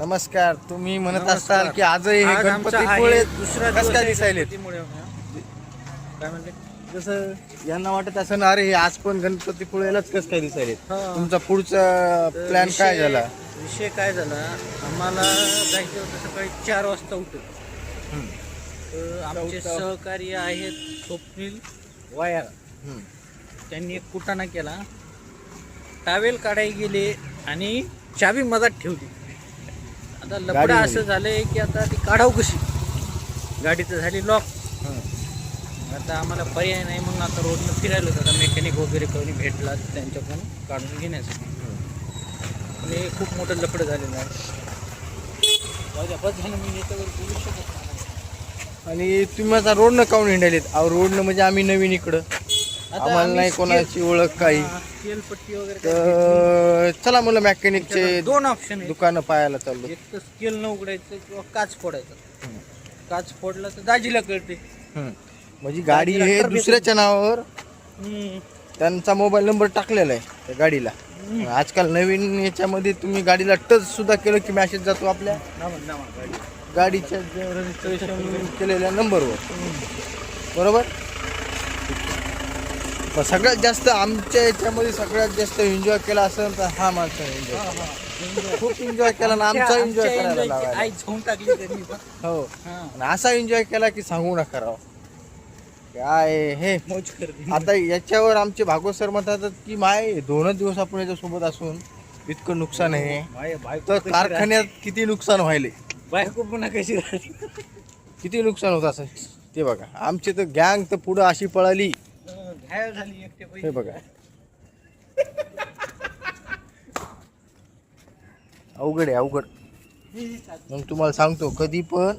नमस्कार. तुम्ही म्हणत असाल की आजही हे आज आमचा गणपतीपुळे आहे दुसरा कसं दिवस काय आहे दिसायले, गणपतीमुळे. काय म्हणले? जसं यांना वाटत असं ना, अरे हे आज पण गणपतीपुळेलाच कसं काय दिसायले. हा. तुमचा पुढचा तर प्लॅन काय झाला? विषय काय झाला, आम्हाला जायचं होतं सकाळी 4 वाजता उठून. तर आमचे सहकारी आहेत स्वप्नील वायर, त्यांनी एक कुटाणा केला. टावेल काढाय गेले आणि चावी मधात ठेवली. आता लफडा गाडीमध्ये. असं झालंय की आता ती काढाव कशी, गाडी तर झाली लॉक. आता आम्हाला पर्याय नाही, मग आता रोडनं फिरायला होतं. आता मेकॅनिक वगैरे कोणी भेटला त्यांच्याकडून काढून घेण्यासाठी. आणि खूप मोठं लफडं झालेलं आहे. बस झालं, मी याच्यावर बोलू शकत नाही. आणि तुम्ही आता रोडनं काऊन हिंडायलेत? अहो रोडनं म्हणजे आम्ही नवीन इकडं, आम्हाला आम्ही नाही कोणाची ओळख काही. तेल पट्टी वगैरे तर चला मला मेकॅनिकचे दोन ऑप्शन आहे. दुकानं पाहायला चाललो. एक तर स्केल न उघडायचं किंवा काच फोडायचा. काच फोडला तर दाजीला कळते. म्हणजे गाडी हे दुसऱ्याच्या नावावर त्यांचा मोबाईल नंबर टाकलेला आहे त्या गाडीला. आजकाल नवीन याच्यामध्ये तुम्ही गाडीला टच सुद्धा केलं की मॅसेज जातो आपल्या गाडीच्या रजिस्ट्रेशन केलेल्या नंबरवर, बरोबर. मग सगळ्यात जास्त आमच्या याच्यामध्ये सगळ्यात जास्त एन्जॉय केला असेल तर हा माणसा एन्जॉय खूप एन्जॉय केला ना, आमचा एन्जॉय करायला लावायला. आई झोंग टाकली त्यांनी पण. हो, आणि असा एन्जॉय केला की सांगू नका राव. काय हे मौज करते. आता याच्यावर आमचे भागवत सर म्हणतात की माय 2 दिवस आपण याच्यासोबत असून इतकं नुकसान आहे, तर कारखान्यात किती नुकसान व्हायले, बायको पुन्हा कशी राहिली. किती नुकसान होत असं ते बघा. आमची तर गँग तर पुढं अशी पळाली, घायल झाली एकटे हे बघा. अवघड आहे अवघड. मग तुम्हाला सांगतो कधी पण